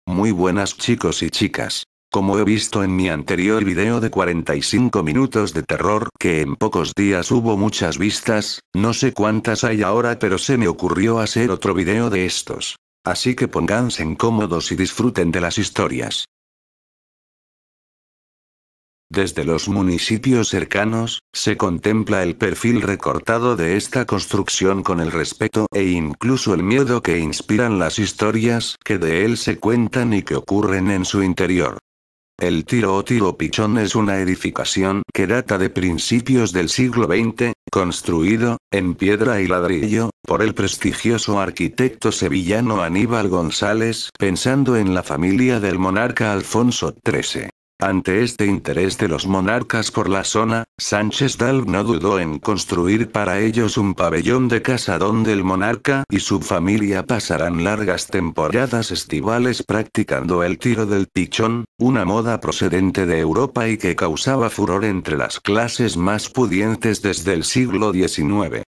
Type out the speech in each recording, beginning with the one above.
Muy buenas chicos y chicas. Como he visto en mi anterior video de 45 minutos de terror que en pocos días hubo muchas vistas, no sé cuántas hay ahora pero se me ocurrió hacer otro video de estos. Así que pónganse cómodos y disfruten de las historias. Desde los municipios cercanos, se contempla el perfil recortado de esta construcción con el respeto e incluso el miedo que inspiran las historias que de él se cuentan y que ocurren en su interior. El Tiro o Tiro Pichón es una edificación que data de principios del siglo XX, construido, en piedra y ladrillo, por el prestigioso arquitecto sevillano Aníbal González, pensando en la familia del monarca Alfonso XIII. Ante este interés de los monarcas por la zona, Sánchez Dalb no dudó en construir para ellos un pabellón de casa donde el monarca y su familia pasarán largas temporadas estivales practicando el tiro del pichón, una moda procedente de Europa y que causaba furor entre las clases más pudientes desde el siglo XIX.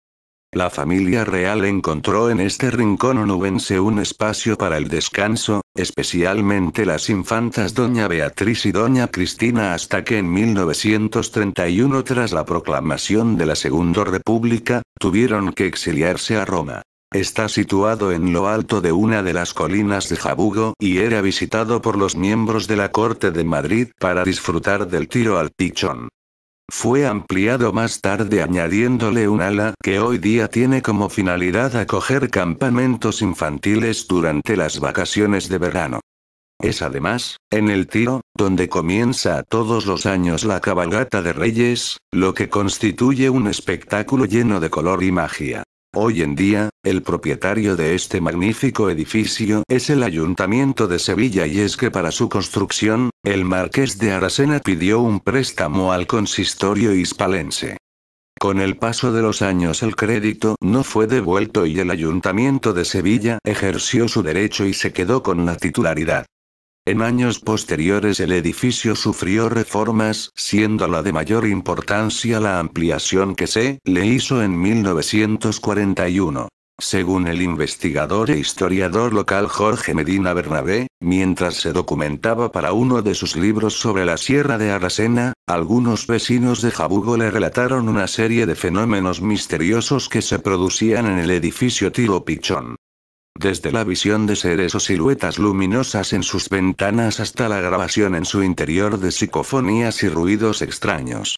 La familia real encontró en este rincón onubense un espacio para el descanso, especialmente las infantas doña Beatriz y doña Cristina, hasta que en 1931, tras la proclamación de la Segunda República, tuvieron que exiliarse a Roma. Está situado en lo alto de una de las colinas de Jabugo y era visitado por los miembros de la Corte de Madrid para disfrutar del tiro al pichón. Fue ampliado más tarde añadiéndole un ala que hoy día tiene como finalidad acoger campamentos infantiles durante las vacaciones de verano. Es además, en el tiro, donde comienza todos los años la cabalgata de Reyes, lo que constituye un espectáculo lleno de color y magia. Hoy en día, el propietario de este magnífico edificio es el Ayuntamiento de Sevilla, y es que para su construcción, el marqués de Arasena pidió un préstamo al consistorio hispalense. Con el paso de los años el crédito no fue devuelto y el Ayuntamiento de Sevilla ejerció su derecho y se quedó con la titularidad. En años posteriores el edificio sufrió reformas, siendo la de mayor importancia la ampliación que se le hizo en 1941. Según el investigador e historiador local Jorge Medina Bernabé, mientras se documentaba para uno de sus libros sobre la Sierra de Arasena, algunos vecinos de Jabugo le relataron una serie de fenómenos misteriosos que se producían en el edificio Tiro Pichón. Desde la visión de seres o siluetas luminosas en sus ventanas hasta la grabación en su interior de psicofonías y ruidos extraños.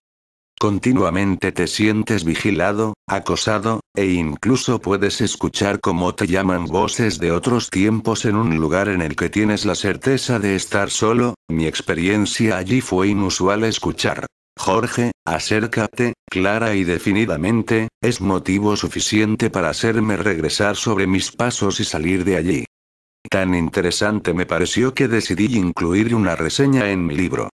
Continuamente te sientes vigilado, acosado, e incluso puedes escuchar cómo te llaman voces de otros tiempos en un lugar en el que tienes la certeza de estar solo. Mi experiencia allí fue inusual. Escuchar Jorge, acércate, clara y definidamente, es motivo suficiente para hacerme regresar sobre mis pasos y salir de allí. Tan interesante me pareció que decidí incluir una reseña en mi libro.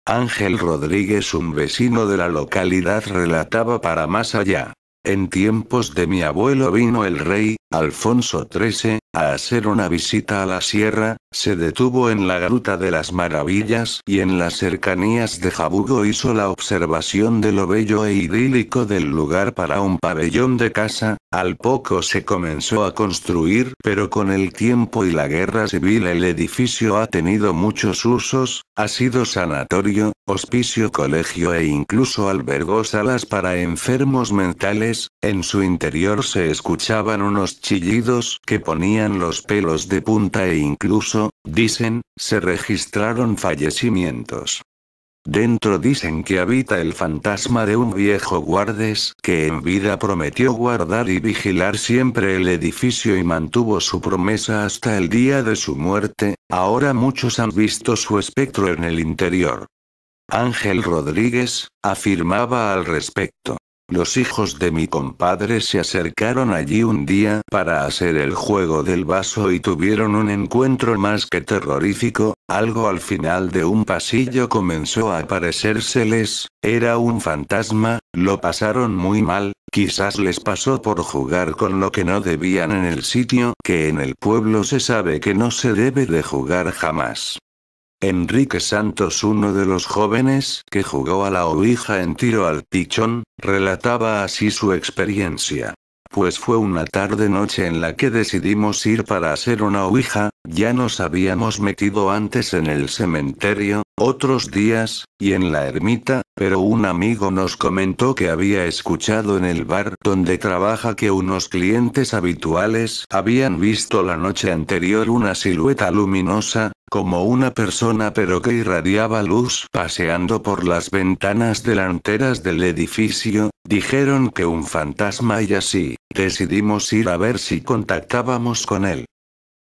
Ángel Rodríguez, un vecino de la localidad, relataba para Más Allá. En tiempos de mi abuelo vino el rey, Alfonso XIII, a hacer una visita a la sierra, se detuvo en la Gruta de las Maravillas y en las cercanías de Jabugo hizo la observación de lo bello e idílico del lugar para un pabellón de casa. Al poco se comenzó a construir, pero con el tiempo y la guerra civil el edificio ha tenido muchos usos, ha sido sanatorio, hospicio, colegio e incluso albergó salas para enfermos mentales. En su interior se escuchaban unos chillidos que ponían los pelos de punta e incluso, dicen, se registraron fallecimientos. Dentro dicen que habita el fantasma de un viejo guardes que en vida prometió guardar y vigilar siempre el edificio y mantuvo su promesa hasta el día de su muerte. Ahora muchos han visto su espectro en el interior. Ángel Rodríguez afirmaba al respecto. Los hijos de mi compadre se acercaron allí un día para hacer el juego del vaso y tuvieron un encuentro más que terrorífico. Algo al final de un pasillo comenzó a aparecérseles, era un fantasma, lo pasaron muy mal, quizás les pasó por jugar con lo que no debían en el sitio, que en el pueblo se sabe que no se debe de jugar jamás. Enrique Santos, uno de los jóvenes que jugó a la ouija en tiro al pichón, relataba así su experiencia. pues fue una tarde-noche en la que decidimos ir para hacer una ouija. Ya nos habíamos metido antes en el cementerio, otros días, y en la ermita, pero un amigo nos comentó que había escuchado en el bar donde trabaja que unos clientes habituales habían visto la noche anterior una silueta luminosa, como una persona pero que irradiaba luz paseando por las ventanas delanteras del edificio. Dijeron que un fantasma y así, decidimos ir a ver si contactábamos con él.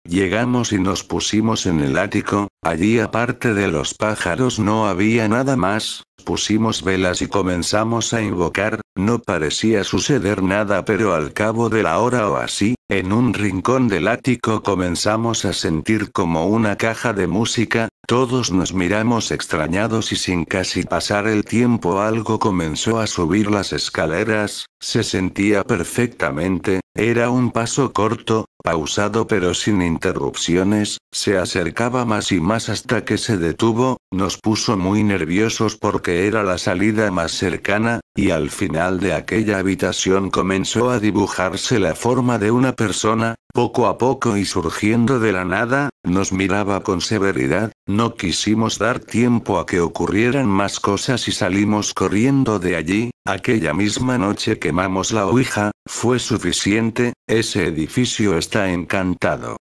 Llegamos y nos pusimos en el ático, allí aparte de los pájaros no había nada más, pusimos velas y comenzamos a invocar, no parecía suceder nada pero al cabo de la hora o así, en un rincón del ático comenzamos a sentir como una caja de música, todos nos miramos extrañados y sin casi pasar el tiempo algo comenzó a subir las escaleras, se sentía perfectamente, era un paso corto, pausado pero sin interrupciones, se acercaba más y más hasta que se detuvo, nos puso muy nerviosos porque era la salida más cercana, y al final de aquella habitación comenzó a dibujarse la forma de una persona, poco a poco y surgiendo de la nada, nos miraba con severidad, no quisimos dar tiempo a que ocurrieran más cosas y salimos corriendo de allí. Aquella misma noche quemamos la ouija, fue suficiente, ese edificio está encantado.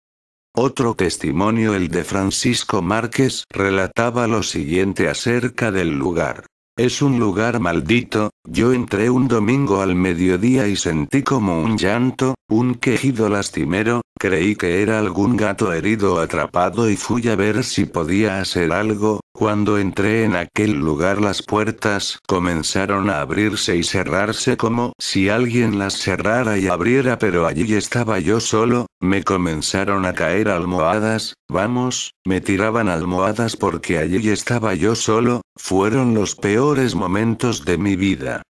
Otro testimonio, el de Francisco Márquez, relataba lo siguiente acerca del lugar. Es un lugar maldito, yo entré un domingo al mediodía y sentí como un llanto, un quejido lastimero, creí que era algún gato herido o atrapado y fui a ver si podía hacer algo. Cuando entré en aquel lugar las puertas comenzaron a abrirse y cerrarse como si alguien las cerrara y abriera, pero allí estaba yo solo, me comenzaron a caer almohadas, vamos, me tiraban almohadas porque allí estaba yo solo, fueron los peores momentos de mi vida.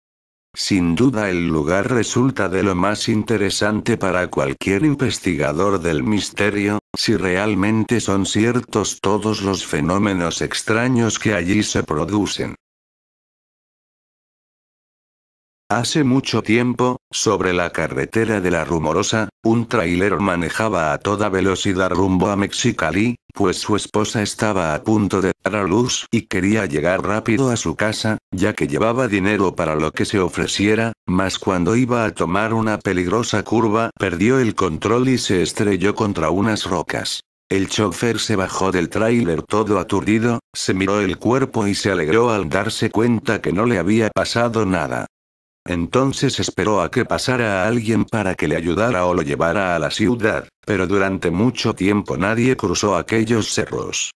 Sin duda el lugar resulta de lo más interesante para cualquier investigador del misterio, si realmente son ciertos todos los fenómenos extraños que allí se producen. Hace mucho tiempo, sobre la carretera de La Rumorosa, un trailero manejaba a toda velocidad rumbo a Mexicali, pues su esposa estaba a punto de dar a luz y quería llegar rápido a su casa, ya que llevaba dinero para lo que se ofreciera, mas cuando iba a tomar una peligrosa curva perdió el control y se estrelló contra unas rocas. El chofer se bajó del tráiler todo aturdido, se miró el cuerpo y se alegró al darse cuenta que no le había pasado nada. Entonces esperó a que pasara a alguien para que le ayudara o lo llevara a la ciudad, pero durante mucho tiempo nadie cruzó aquellos cerros.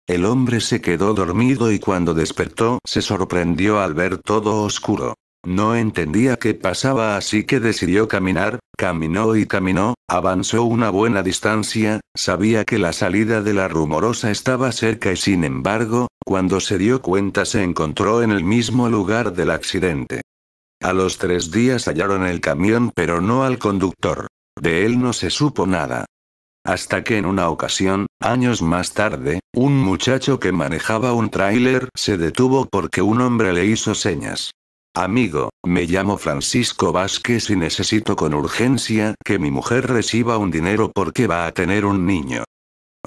El hombre se quedó dormido y cuando despertó se sorprendió al ver todo oscuro. No entendía qué pasaba, así que decidió caminar, caminó y caminó, avanzó una buena distancia, sabía que la salida de La Rumorosa estaba cerca y sin embargo, cuando se dio cuenta se encontró en el mismo lugar del accidente. A los 3 días hallaron el camión pero no al conductor. De él no se supo nada. Hasta que en una ocasión, años más tarde, un muchacho que manejaba un tráiler se detuvo porque un hombre le hizo señas. Amigo, me llamo Francisco Vázquez y necesito con urgencia que mi mujer reciba un dinero porque va a tener un niño.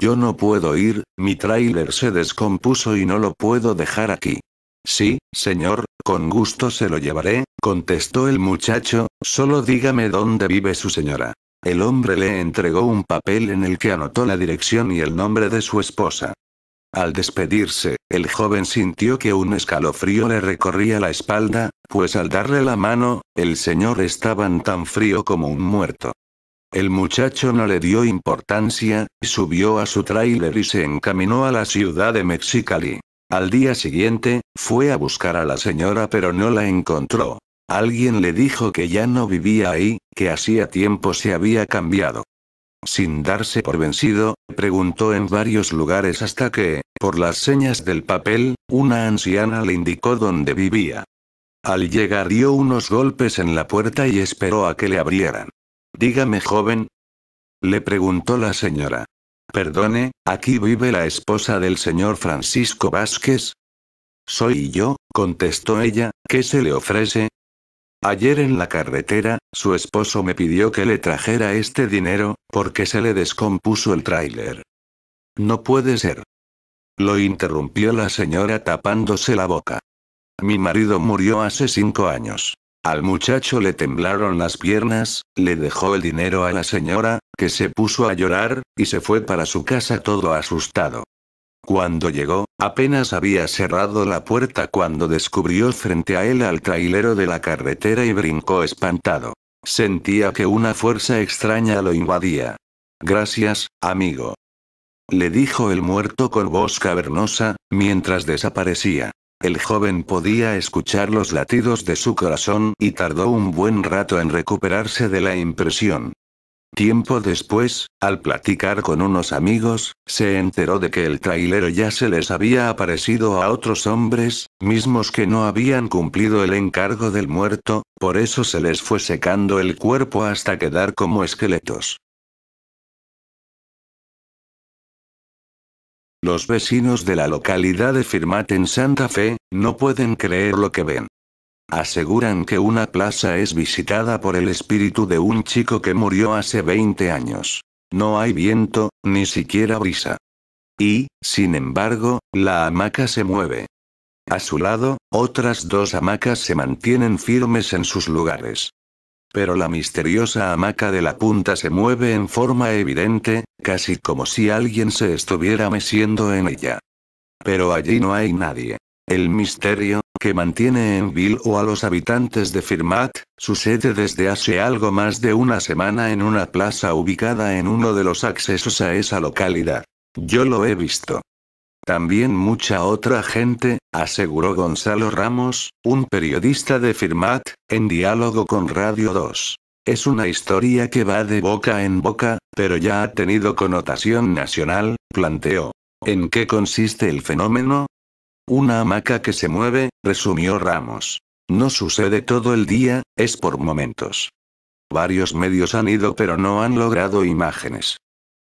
Yo no puedo ir, mi tráiler se descompuso y no lo puedo dejar aquí. Sí, señor, con gusto se lo llevaré, contestó el muchacho, solo dígame dónde vive su señora. El hombre le entregó un papel en el que anotó la dirección y el nombre de su esposa. Al despedirse, el joven sintió que un escalofrío le recorría la espalda, pues al darle la mano, el señor estaba tan frío como un muerto. El muchacho no le dio importancia, subió a su tráiler y se encaminó a la ciudad de Mexicali. Al día siguiente, fue a buscar a la señora pero no la encontró. Alguien le dijo que ya no vivía ahí, que hacía tiempo se había cambiado. Sin darse por vencido, preguntó en varios lugares hasta que, por las señas del papel, una anciana le indicó dónde vivía. Al llegar dio unos golpes en la puerta y esperó a que le abrieran. Dígame, joven, le preguntó la señora. Perdone, ¿aquí vive la esposa del señor Francisco Vázquez? Soy yo, contestó ella, ¿qué se le ofrece? Ayer en la carretera, su esposo me pidió que le trajera este dinero, porque se le descompuso el tráiler. No puede ser. Lo interrumpió la señora tapándose la boca. Mi marido murió hace 5 años. Al muchacho le temblaron las piernas, le dejó el dinero a la señora, que se puso a llorar, y se fue para su casa todo asustado. Cuando llegó, apenas había cerrado la puerta cuando descubrió frente a él al trailero de la carretera y brincó espantado. Sentía que una fuerza extraña lo invadía. Gracias, amigo. Le dijo el muerto con voz cavernosa, mientras desaparecía. El joven podía escuchar los latidos de su corazón y tardó un buen rato en recuperarse de la impresión. Tiempo después, al platicar con unos amigos, se enteró de que el trailero ya se les había aparecido a otros hombres, mismos que no habían cumplido el encargo del muerto, por eso se les fue secando el cuerpo hasta quedar como esqueletos. Los vecinos de la localidad de Firmat en Santa Fe, no pueden creer lo que ven. Aseguran que una plaza es visitada por el espíritu de un chico que murió hace 20 años. No hay viento, ni siquiera brisa. Y, sin embargo, la hamaca se mueve. A su lado, otras 2 hamacas se mantienen firmes en sus lugares. Pero la misteriosa hamaca de la punta se mueve en forma evidente, casi como si alguien se estuviera meciendo en ella. Pero allí no hay nadie. El misterio, que mantiene en vilo a los habitantes de Firmat, sucede desde hace algo más de una semana en una plaza ubicada en uno de los accesos a esa localidad. Yo lo he visto. También mucha otra gente, aseguró Gonzalo Ramos, un periodista de Firmat, en diálogo con Radio 2. Es una historia que va de boca en boca, pero ya ha tenido connotación nacional, planteó. ¿En qué consiste el fenómeno? Una hamaca que se mueve, resumió Ramos. No sucede todo el día, es por momentos. Varios medios han ido pero no han logrado imágenes.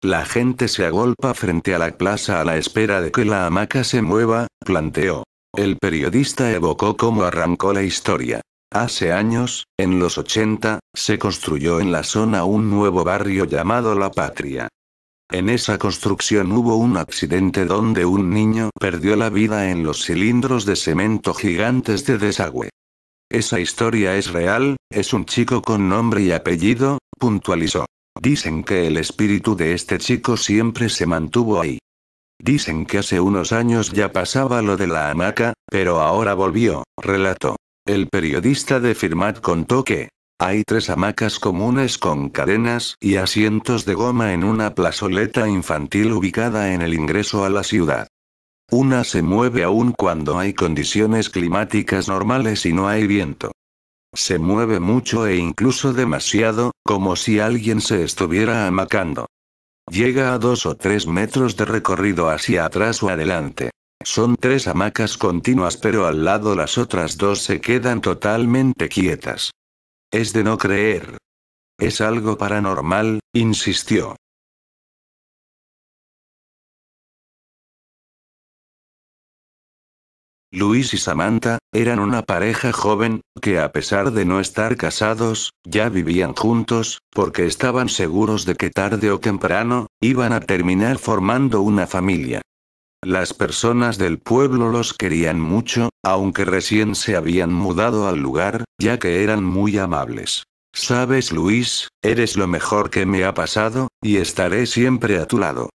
La gente se agolpa frente a la plaza a la espera de que la hamaca se mueva, planteó. El periodista evocó cómo arrancó la historia. Hace años, en los 80, se construyó en la zona un nuevo barrio llamado La Patria. En esa construcción hubo un accidente donde un niño perdió la vida en los cilindros de cemento gigantes de desagüe. Esa historia es real, es un chico con nombre y apellido, puntualizó. Dicen que el espíritu de este chico siempre se mantuvo ahí. Dicen que hace unos años ya pasaba lo de la hamaca, pero ahora volvió, relató. El periodista de Firmat contó que hay 3 hamacas comunes con cadenas y asientos de goma en una plazoleta infantil ubicada en el ingreso a la ciudad. Una se mueve aún cuando hay condiciones climáticas normales y no hay viento. Se mueve mucho e incluso demasiado, como si alguien se estuviera hamacando. Llega a 2 o 3 metros de recorrido hacia atrás o adelante. Son 3 hamacas continuas pero al lado las otras 2 se quedan totalmente quietas. Es de no creer. Es algo paranormal, insistió. Luis y Samantha, eran una pareja joven, que a pesar de no estar casados, ya vivían juntos, porque estaban seguros de que tarde o temprano, iban a terminar formando una familia. Las personas del pueblo los querían mucho, aunque recién se habían mudado al lugar, ya que eran muy amables. Sabes, Luis, eres lo mejor que me ha pasado, y estaré siempre a tu lado.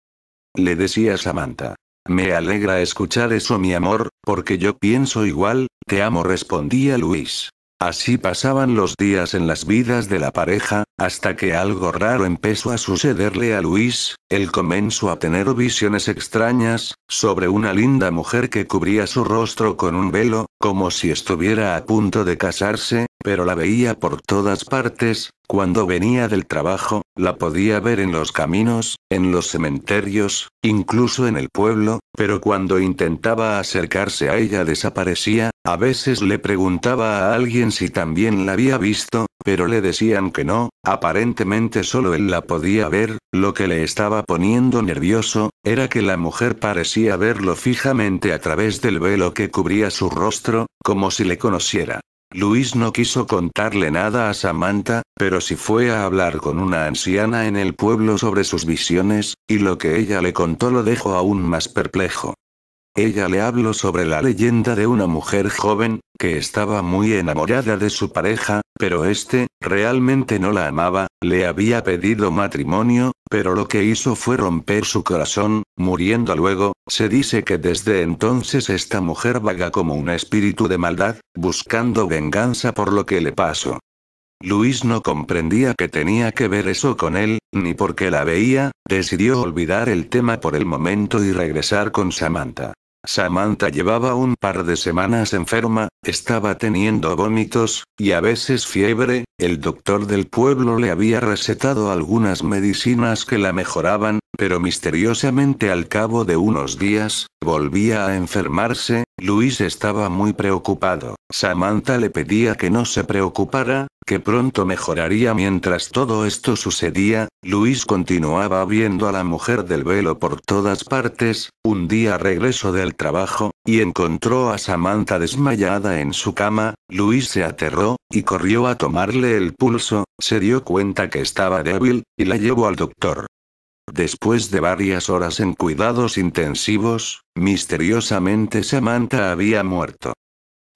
Le decía Samantha. Me alegra escuchar eso, mi amor, porque yo pienso igual, te amo, respondía Luis. Así pasaban los días en las vidas de la pareja, hasta que algo raro empezó a sucederle a Luis. Él comenzó a tener visiones extrañas, sobre una linda mujer que cubría su rostro con un velo, como si estuviera a punto de casarse, pero la veía por todas partes. Cuando venía del trabajo, la podía ver en los caminos, en los cementerios, incluso en el pueblo, pero cuando intentaba acercarse a ella desaparecía. A veces le preguntaba a alguien si también la había visto, pero le decían que no, aparentemente solo él la podía ver. Lo que le estaba poniendo nervioso, era que la mujer parecía verlo fijamente a través del velo que cubría su rostro, como si le conociera. Luis no quiso contarle nada a Samantha, pero sí fue a hablar con una anciana en el pueblo sobre sus visiones, y lo que ella le contó lo dejó aún más perplejo. Ella le habló sobre la leyenda de una mujer joven, que estaba muy enamorada de su pareja, pero este, realmente no la amaba, le había pedido matrimonio, pero lo que hizo fue romper su corazón, muriendo luego. Se dice que desde entonces esta mujer vaga como un espíritu de maldad, buscando venganza por lo que le pasó. Luis no comprendía que tenía que ver eso con él, ni por qué la veía, decidió olvidar el tema por el momento y regresar con Samantha. Samantha llevaba un par de semanas enferma, estaba teniendo vómitos, y a veces fiebre. El doctor del pueblo le había recetado algunas medicinas que la mejoraban, pero misteriosamente al cabo de unos días, volvía a enfermarse. Luis estaba muy preocupado. Samantha le pedía que no se preocupara, que pronto mejoraría. Mientras todo esto sucedía, Luis continuaba viendo a la mujer del velo por todas partes. Un día regresó del trabajo, y encontró a Samantha desmayada en su cama. Luis se aterró, y corrió a tomarle el pulso. Se dio cuenta que estaba débil, y la llevó al doctor. Después de varias horas en cuidados intensivos, misteriosamente Samantha había muerto.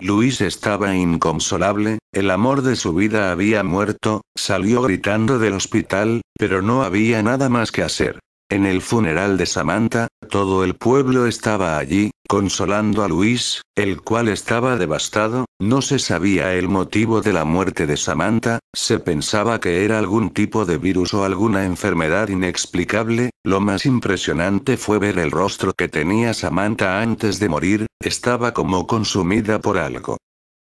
Luis estaba inconsolable, el amor de su vida había muerto. Salió gritando del hospital, pero no había nada más que hacer. En el funeral de Samantha, todo el pueblo estaba allí, consolando a Luis, el cual estaba devastado. No se sabía el motivo de la muerte de Samantha, se pensaba que era algún tipo de virus o alguna enfermedad inexplicable. Lo más impresionante fue ver el rostro que tenía Samantha antes de morir, estaba como consumida por algo.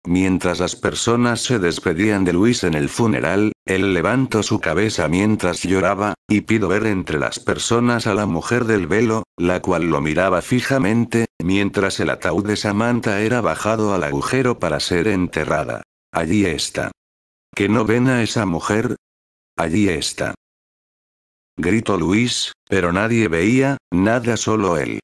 Mientras las personas se despedían de Luis en el funeral, él levantó su cabeza mientras lloraba, y pudo ver entre las personas a la mujer del velo, la cual lo miraba fijamente, mientras el ataúd de Samantha era bajado al agujero para ser enterrada. Allí está. ¿Que no ven a esa mujer? Allí está. Gritó Luis, pero nadie veía, nada, solo él.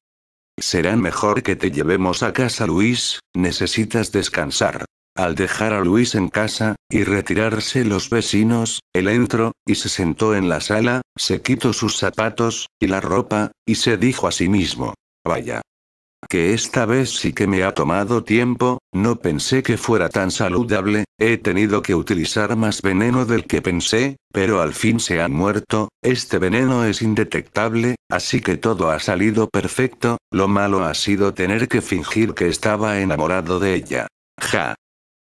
Será mejor que te llevemos a casa, Luis, necesitas descansar. Al dejar a Luis en casa, y retirarse los vecinos, él entró, y se sentó en la sala, se quitó sus zapatos, y la ropa, y se dijo a sí mismo: vaya. Que esta vez sí que me ha tomado tiempo, no pensé que fuera tan saludable, he tenido que utilizar más veneno del que pensé, pero al fin se ha muerto. Este veneno es indetectable, así que todo ha salido perfecto. Lo malo ha sido tener que fingir que estaba enamorado de ella. Ja.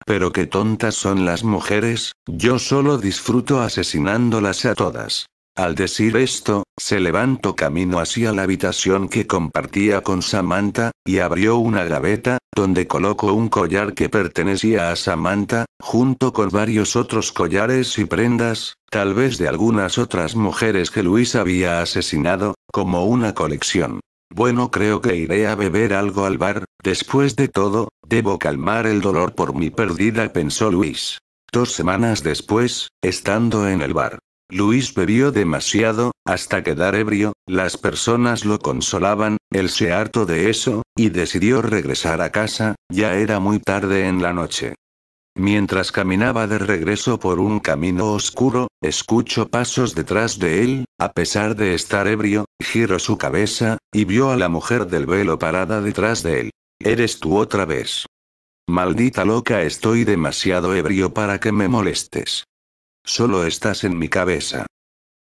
Pero qué tontas son las mujeres, yo solo disfruto asesinándolas a todas. Al decir esto, se levantó camino hacia la habitación que compartía con Samantha, y abrió una gaveta, donde colocó un collar que pertenecía a Samantha, junto con varios otros collares y prendas, tal vez de algunas otras mujeres que Luis había asesinado, como una colección. Bueno, creo que iré a beber algo al bar. Después de todo, debo calmar el dolor por mi pérdida, pensó Luis. 2 semanas después, estando en el bar, Luis bebió demasiado, hasta quedar ebrio. Las personas lo consolaban, él se hartó de eso, y decidió regresar a casa. Ya era muy tarde en la noche. Mientras caminaba de regreso por un camino oscuro, escuchó pasos detrás de él. A pesar de estar ebrio, giró su cabeza, y vio a la mujer del velo parada detrás de él. ¿Eres tú otra vez? Maldita loca, estoy demasiado ebrio para que me molestes. Solo estás en mi cabeza.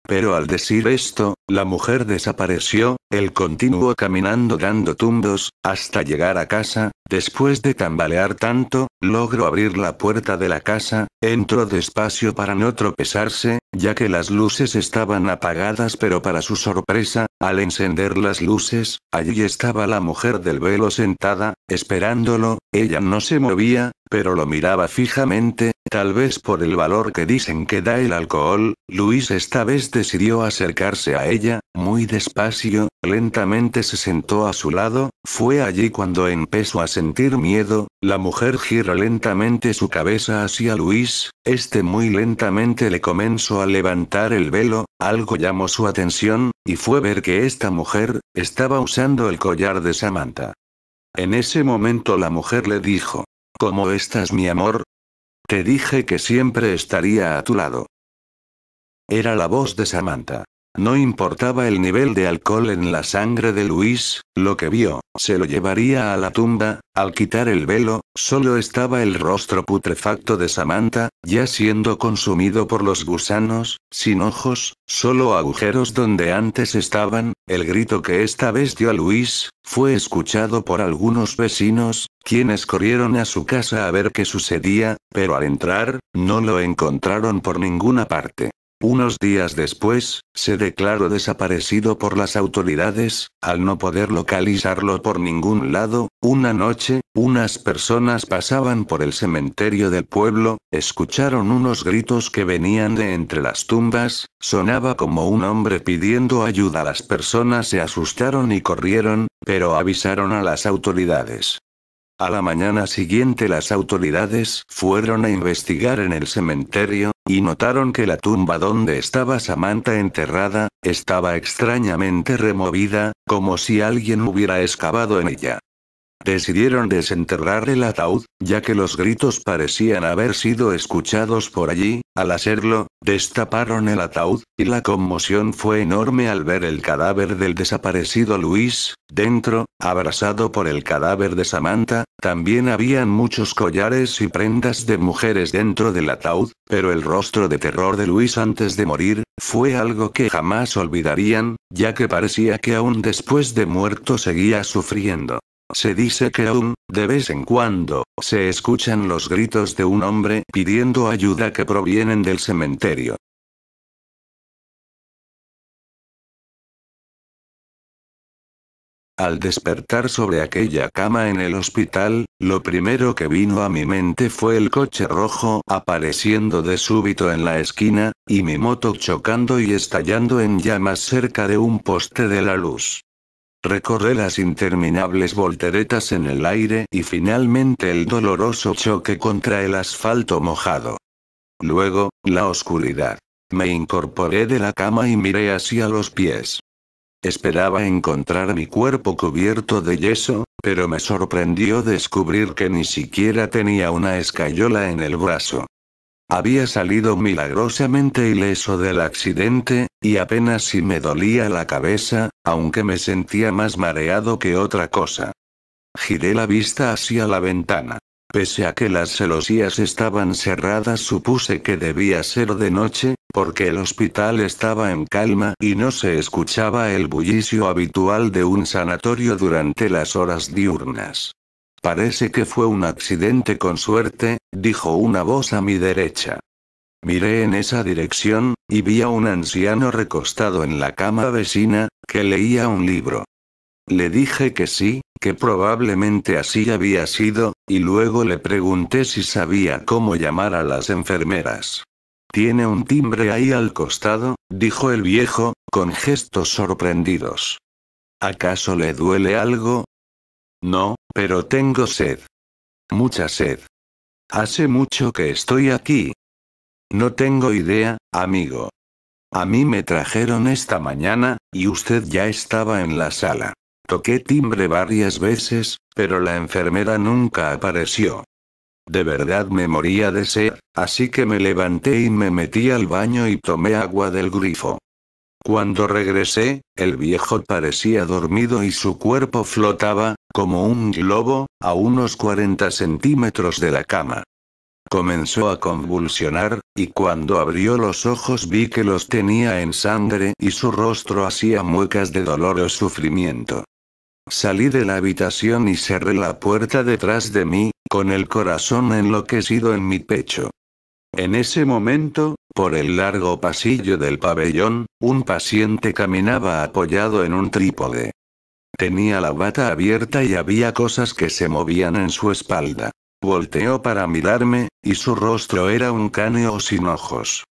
Pero al decir esto, la mujer desapareció. Él continuó caminando dando tumbos, hasta llegar a casa. Después de tambalear tanto, logró abrir la puerta de la casa. Entró despacio para no tropezarse, ya que las luces estaban apagadas, pero para su sorpresa, al encender las luces, allí estaba la mujer del velo sentada, esperándolo. Ella no se movía, pero lo miraba fijamente, tal vez por el valor que dicen que da el alcohol. Luis esta vez decidió acercarse a ella, muy despacio, lentamente se sentó a su lado. Fue allí cuando empezó a sentir miedo. La mujer giró lentamente su cabeza hacia Luis, muy lentamente le comenzó a levantar el velo. Algo llamó su atención, y fue ver que esta mujer, estaba usando el collar de Samantha. En ese momento la mujer le dijo: ¿Cómo estás, mi amor? Te dije que siempre estaría a tu lado. Era la voz de Samantha. No importaba el nivel de alcohol en la sangre de Luis, lo que vio, se lo llevaría a la tumba. Al quitar el velo, solo estaba el rostro putrefacto de Samantha, ya siendo consumido por los gusanos, sin ojos, solo agujeros donde antes estaban. El grito que esta vez dio a Luis, fue escuchado por algunos vecinos, quienes corrieron a su casa a ver qué sucedía, pero al entrar, no lo encontraron por ninguna parte. Unos días después, se declaró desaparecido por las autoridades. Al no poder localizarlo por ningún lado, una noche, unas personas pasaban por el cementerio del pueblo, escucharon unos gritos que venían de entre las tumbas, sonaba como un hombre pidiendo ayuda. Las personas se asustaron y corrieron, pero avisaron a las autoridades. A la mañana siguiente las autoridades fueron a investigar en el cementerio, y notaron que la tumba donde estaba Samantha enterrada, estaba extrañamente removida, como si alguien hubiera excavado en ella. Decidieron desenterrar el ataúd, ya que los gritos parecían haber sido escuchados por allí. Al hacerlo, destaparon el ataúd, y la conmoción fue enorme al ver el cadáver del desaparecido Luis. Dentro, abrazado por el cadáver de Samantha, también habían muchos collares y prendas de mujeres dentro del ataúd, pero el rostro de terror de Luis antes de morir, fue algo que jamás olvidarían, ya que parecía que aún después de muerto seguía sufriendo. Se dice que aún, de vez en cuando, se escuchan los gritos de un hombre pidiendo ayuda que provienen del cementerio. Al despertar sobre aquella cama en el hospital, lo primero que vino a mi mente fue el coche rojo apareciendo de súbito en la esquina, y mi moto chocando y estallando en llamas cerca de un poste de la luz. Recordé las interminables volteretas en el aire y finalmente el doloroso choque contra el asfalto mojado. Luego, la oscuridad. Me incorporé de la cama y miré hacia los pies. Esperaba encontrar mi cuerpo cubierto de yeso, pero me sorprendió descubrir que ni siquiera tenía una escayola en el brazo. Había salido milagrosamente ileso del accidente, y apenas si me dolía la cabeza, aunque me sentía más mareado que otra cosa. Giré la vista hacia la ventana. Pese a que las celosías estaban cerradas, supuse que debía ser de noche, porque el hospital estaba en calma y no se escuchaba el bullicio habitual de un sanatorio durante las horas diurnas. Parece que fue un accidente con suerte, dijo una voz a mi derecha. Miré en esa dirección, y vi a un anciano recostado en la cama vecina, que leía un libro. Le dije que sí, que probablemente así había sido, y luego le pregunté si sabía cómo llamar a las enfermeras. Tiene un timbre ahí al costado, dijo el viejo, con gestos sorprendidos. ¿Acaso le duele algo? No, pero tengo sed. Mucha sed. Hace mucho que estoy aquí. No tengo idea, amigo. A mí me trajeron esta mañana, y usted ya estaba en la sala. Toqué timbre varias veces, pero la enfermera nunca apareció. De verdad me moría de sed, así que me levanté y me metí al baño y tomé agua del grifo. Cuando regresé, el viejo parecía dormido y su cuerpo flotaba, como un globo, a unos 40 centímetros de la cama. Comenzó a convulsionar, y cuando abrió los ojos vi que los tenía en sangre y su rostro hacía muecas de dolor o sufrimiento. Salí de la habitación y cerré la puerta detrás de mí, con el corazón enloquecido en mi pecho. En ese momento, por el largo pasillo del pabellón, un paciente caminaba apoyado en un trípode. Tenía la bata abierta y había cosas que se movían en su espalda. Volteó para mirarme, y su rostro era un cráneo sin ojos.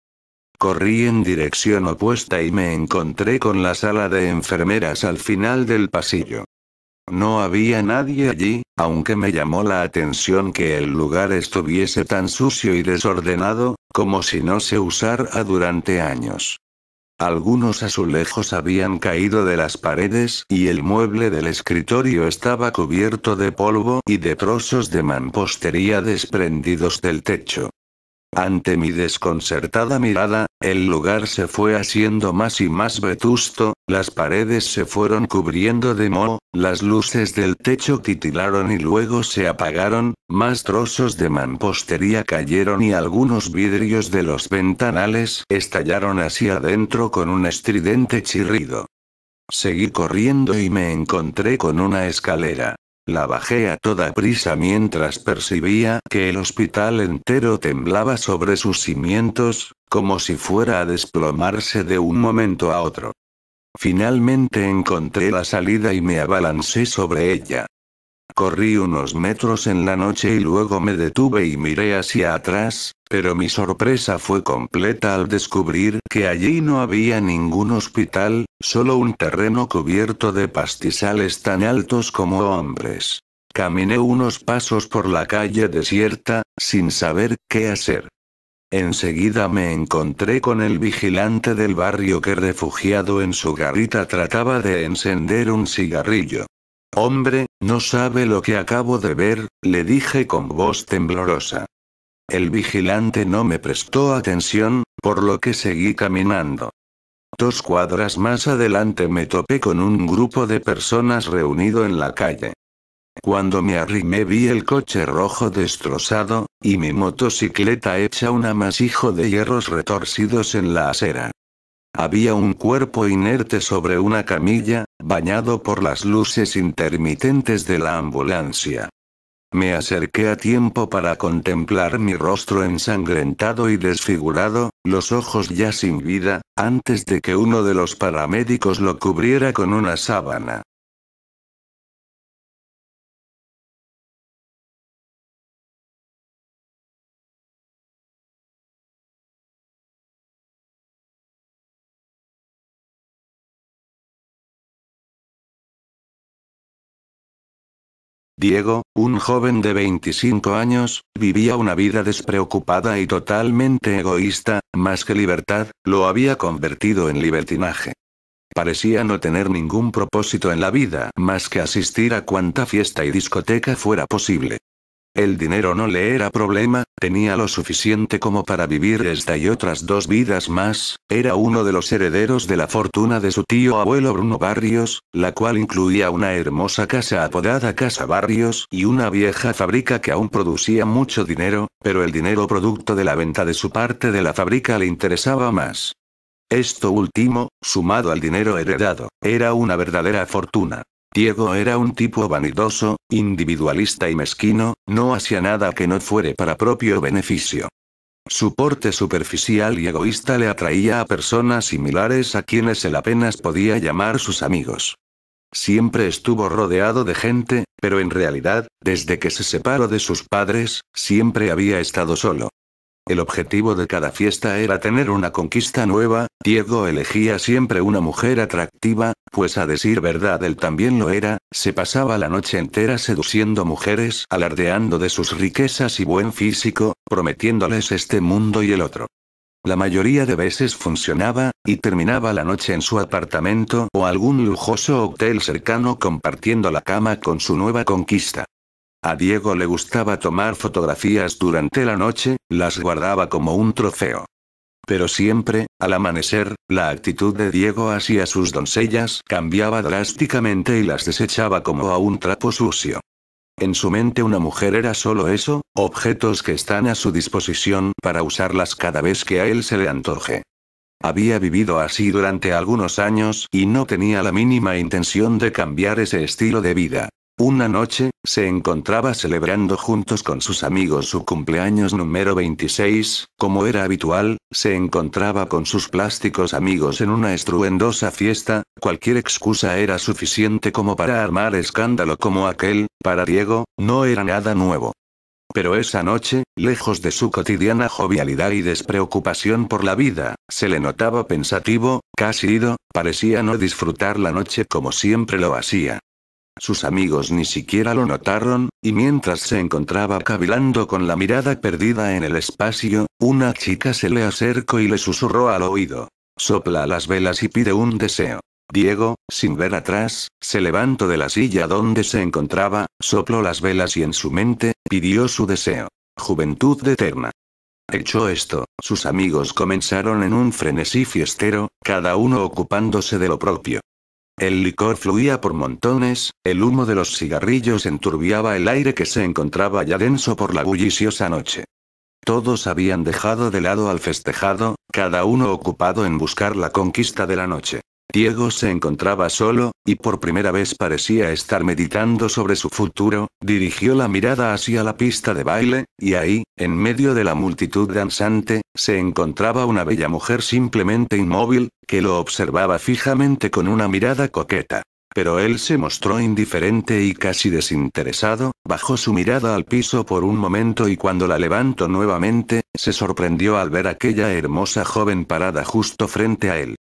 Corrí en dirección opuesta y me encontré con la sala de enfermeras al final del pasillo. No había nadie allí, aunque me llamó la atención que el lugar estuviese tan sucio y desordenado, como si no se usara durante años. Algunos azulejos habían caído de las paredes y el mueble del escritorio estaba cubierto de polvo y de trozos de mampostería desprendidos del techo. Ante mi desconcertada mirada, el lugar se fue haciendo más y más vetusto, las paredes se fueron cubriendo de moho, las luces del techo titilaron y luego se apagaron, más trozos de mampostería cayeron y algunos vidrios de los ventanales estallaron hacia adentro con un estridente chirrido. Seguí corriendo y me encontré con una escalera. La bajé a toda prisa mientras percibía que el hospital entero temblaba sobre sus cimientos, como si fuera a desplomarse de un momento a otro. Finalmente encontré la salida y me abalancé sobre ella. Corrí unos metros en la noche y luego me detuve y miré hacia atrás, pero mi sorpresa fue completa al descubrir que allí no había ningún hospital, solo un terreno cubierto de pastizales tan altos como hombres. Caminé unos pasos por la calle desierta, sin saber qué hacer. Enseguida me encontré con el vigilante del barrio que refugiado en su garita trataba de encender un cigarrillo. «Hombre, no sabe lo que acabo de ver», le dije con voz temblorosa. El vigilante no me prestó atención, por lo que seguí caminando. 2 cuadras más adelante me topé con un grupo de personas reunido en la calle. Cuando me arrimé vi el coche rojo destrozado, y mi motocicleta hecha un amasijo de hierros retorcidos en la acera. Había un cuerpo inerte sobre una camilla, bañado por las luces intermitentes de la ambulancia. Me acerqué a tiempo para contemplar mi rostro ensangrentado y desfigurado, los ojos ya sin vida, antes de que uno de los paramédicos lo cubriera con una sábana. Diego, un joven de 25 años, vivía una vida despreocupada y totalmente egoísta, más que libertad, lo había convertido en libertinaje. Parecía no tener ningún propósito en la vida más que asistir a cuanta fiesta y discoteca fuera posible. El dinero no le era problema, tenía lo suficiente como para vivir esta y otras 2 vidas más, era uno de los herederos de la fortuna de su tío abuelo Bruno Barrios, la cual incluía una hermosa casa apodada Casa Barrios y una vieja fábrica que aún producía mucho dinero, pero el dinero producto de la venta de su parte de la fábrica le interesaba más. Esto último, sumado al dinero heredado, era una verdadera fortuna. Diego era un tipo vanidoso, individualista y mezquino, no hacía nada que no fuere para propio beneficio. Su porte superficial y egoísta le atraía a personas similares a quienes él apenas podía llamar sus amigos. Siempre estuvo rodeado de gente, pero en realidad, desde que se separó de sus padres, siempre había estado solo. El objetivo de cada fiesta era tener una conquista nueva. Diego elegía siempre una mujer atractiva, pues a decir verdad él también lo era, se pasaba la noche entera seduciendo mujeres, alardeando de sus riquezas y buen físico, prometiéndoles este mundo y el otro. La mayoría de veces funcionaba, y terminaba la noche en su apartamento o algún lujoso hotel cercano compartiendo la cama con su nueva conquista. A Diego le gustaba tomar fotografías durante la noche, las guardaba como un trofeo. Pero siempre, al amanecer, la actitud de Diego hacia sus doncellas cambiaba drásticamente y las desechaba como a un trapo sucio. En su mente una mujer era solo eso, objetos que están a su disposición para usarlas cada vez que a él se le antoje. Había vivido así durante algunos años y no tenía la mínima intención de cambiar ese estilo de vida. Una noche, se encontraba celebrando juntos con sus amigos su cumpleaños número 26, como era habitual, se encontraba con sus plásticos amigos en una estruendosa fiesta, cualquier excusa era suficiente como para armar escándalo como aquel, para Diego, no era nada nuevo. Pero esa noche, lejos de su cotidiana jovialidad y despreocupación por la vida, se le notaba pensativo, casi ido, parecía no disfrutar la noche como siempre lo hacía. Sus amigos ni siquiera lo notaron, y mientras se encontraba cavilando con la mirada perdida en el espacio, una chica se le acercó y le susurró al oído: «Sopla las velas y pide un deseo». Diego, sin ver atrás, se levantó de la silla donde se encontraba, sopló las velas y en su mente, pidió su deseo: juventud eterna. Hecho esto, sus amigos comenzaron en un frenesí fiestero, cada uno ocupándose de lo propio. El licor fluía por montones, el humo de los cigarrillos enturbiaba el aire que se encontraba ya denso por la bulliciosa noche. Todos habían dejado de lado al festejado, cada uno ocupado en buscar la conquista de la noche. Diego se encontraba solo, y por primera vez parecía estar meditando sobre su futuro. Dirigió la mirada hacia la pista de baile, y ahí, en medio de la multitud danzante, se encontraba una bella mujer simplemente inmóvil, que lo observaba fijamente con una mirada coqueta. Pero él se mostró indiferente y casi desinteresado, bajó su mirada al piso por un momento y cuando la levantó nuevamente, se sorprendió al ver aquella hermosa joven parada justo frente a él.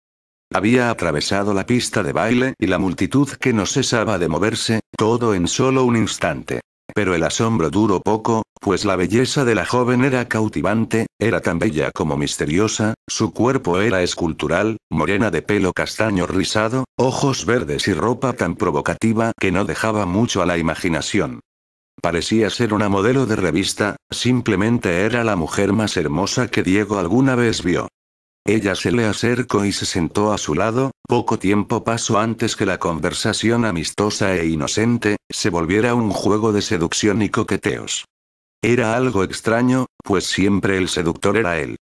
Había atravesado la pista de baile y la multitud que no cesaba de moverse, todo en solo un instante. Pero el asombro duró poco, pues la belleza de la joven era cautivante, era tan bella como misteriosa, su cuerpo era escultural, morena de pelo castaño rizado, ojos verdes y ropa tan provocativa que no dejaba mucho a la imaginación. Parecía ser una modelo de revista, simplemente era la mujer más hermosa que Diego alguna vez vio. Ella se le acercó y se sentó a su lado. Poco tiempo pasó antes que la conversación amistosa e inocente se volviera un juego de seducción y coqueteos. Era algo extraño, pues siempre el seductor era él.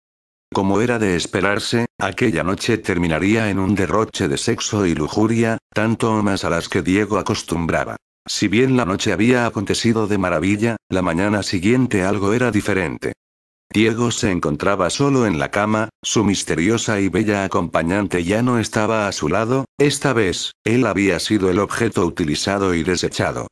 Como era de esperarse, aquella noche terminaría en un derroche de sexo y lujuria, tanto o más a las que Diego acostumbraba. Si bien la noche había acontecido de maravilla, la mañana siguiente algo era diferente. Diego se encontraba solo en la cama, su misteriosa y bella acompañante ya no estaba a su lado, esta vez, él había sido el objeto utilizado y desechado.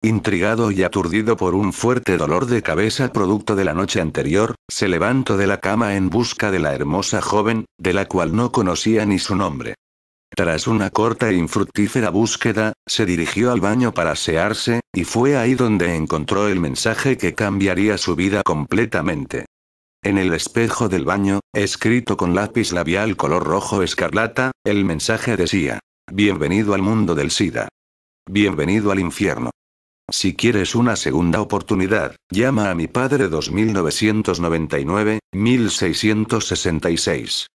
Intrigado y aturdido por un fuerte dolor de cabeza producto de la noche anterior, se levantó de la cama en busca de la hermosa joven, de la cual no conocía ni su nombre. Tras una corta e infructífera búsqueda, se dirigió al baño para asearse, y fue ahí donde encontró el mensaje que cambiaría su vida completamente. En el espejo del baño, escrito con lápiz labial color rojo escarlata, el mensaje decía: Bienvenido al mundo del SIDA. Bienvenido al infierno. Si quieres una segunda oportunidad, llama a mi padre 2999-1666.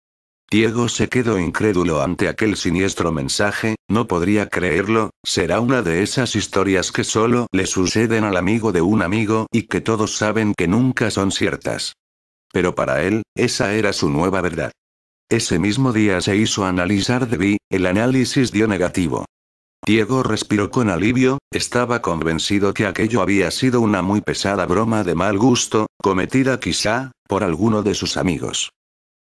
Diego se quedó incrédulo ante aquel siniestro mensaje, no podría creerlo, será una de esas historias que solo le suceden al amigo de un amigo y que todos saben que nunca son ciertas. Pero para él, esa era su nueva verdad. Ese mismo día se hizo analizar DeVry, el análisis dio negativo. Diego respiró con alivio, estaba convencido que aquello había sido una muy pesada broma de mal gusto, cometida quizá, por alguno de sus amigos.